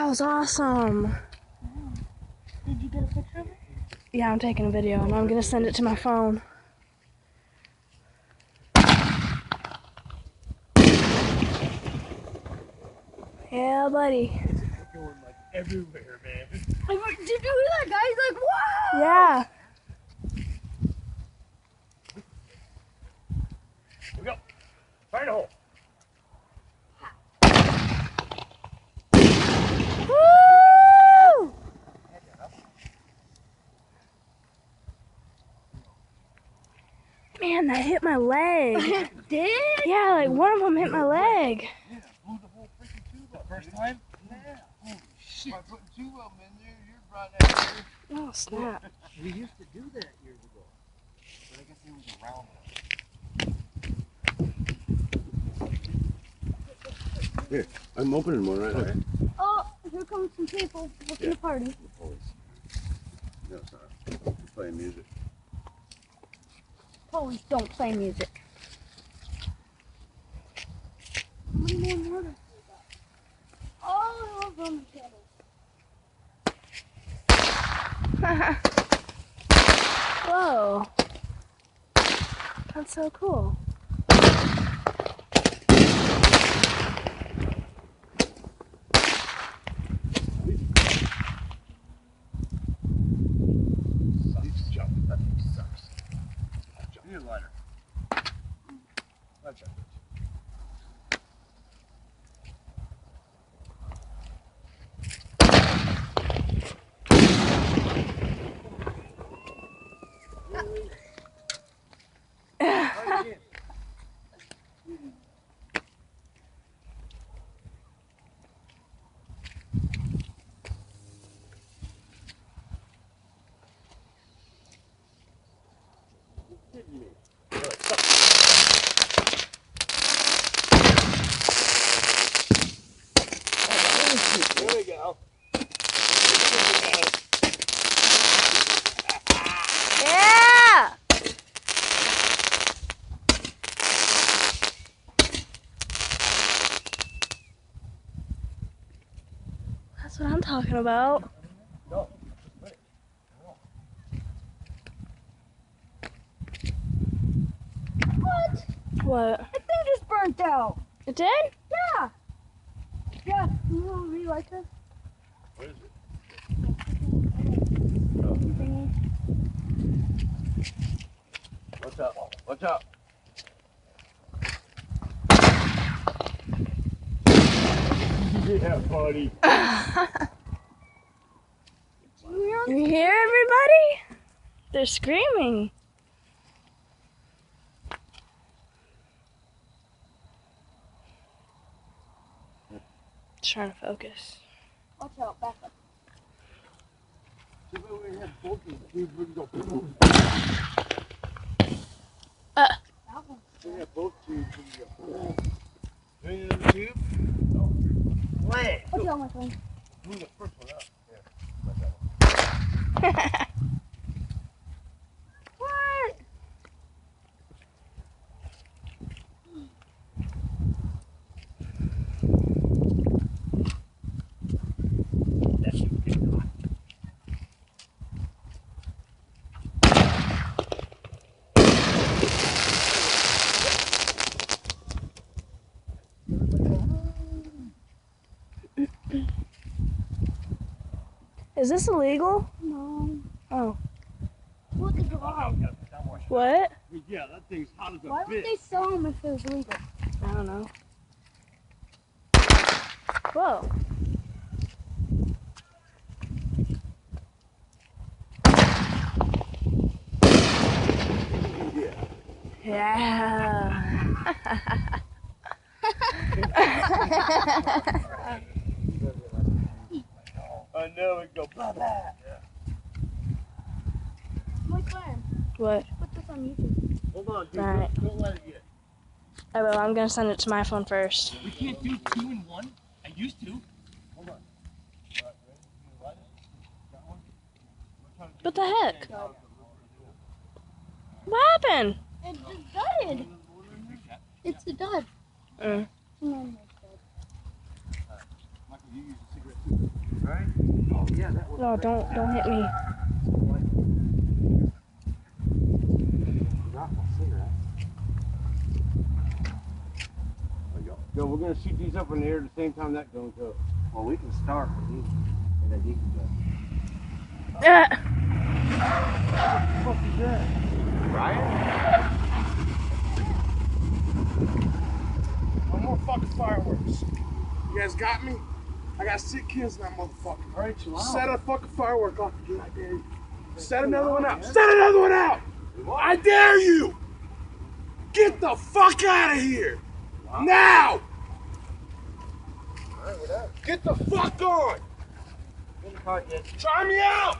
was awesome. Did you get a picture of it? Yeah, I'm taking a video and I'm gonna send it to my phone. Yeah, buddy. It's going like everywhere, man. Did you hear that guy? He's like, wow! Yeah. Here we go. Find a hole. Woo! Man, that hit my leg. Did? Yeah, like one of them hit my leg. Yeah, blew the whole freaking tube up. First time? Yeah. Holy shit. By putting two of them in there, you're right out there. Oh, snap. We used to do that years ago. But I guess it was around. Here, I'm opening one right now. Oh, here comes some people looking to party. No, it's not. We're playing music. Police don't play music. How many more murders we got? Oh, I love Roman candles. Whoa. That's so cool. That thing sucks. Need a lighter. That's it. There we go. Yeah! That's what I'm talking about. No. What? What? That thing just burnt out. It did? Yeah. Yeah. You want to relight this? What is it? Watch out. Watch out. Yeah, buddy. You hear everybody? They're screaming. Trying to focus. Watch out, back up. See, when we had both these tubes, we can go boom. That one. We had both tubes, we can go boom. Any other tube? No. Wait. Watch out, my friend. Move the first one up. Yeah. What? Is this illegal? No. Oh. What the dog? What? Yeah, that thing's hot as a Why would bitch. they sell them if it was legal? I don't know. Whoa. Yeah. I know it go blah blah. Yeah. My friend, What? put this on YouTube. Hold on, dude. Alright. Don't let it get. I will. I'm gonna send it to my phone first. We can't do 2 in 1. I used to. Hold on. Alright, ready? You light it? Got one? What the heck? What happened? It just dudded. It's a dud. Mm. No, no, it's dud. Michael, you use a cigarette too. right? Oh yeah, that was. No, don't hit me. Forgot my cigarette. Yo, we're gonna shoot these up in the air at the same time that goes up. Well, we can start with these, and then he can go. Ah. What the fuck is that? Ryan? No more fucking fireworks. You guys got me? I got sick kids in that motherfucker. All right, chill out. Set a fucking firework off again, I dare you. Set another one out. Set another one out! I dare you! Get the fuck out of here! Now! Get the fuck on! Try me out!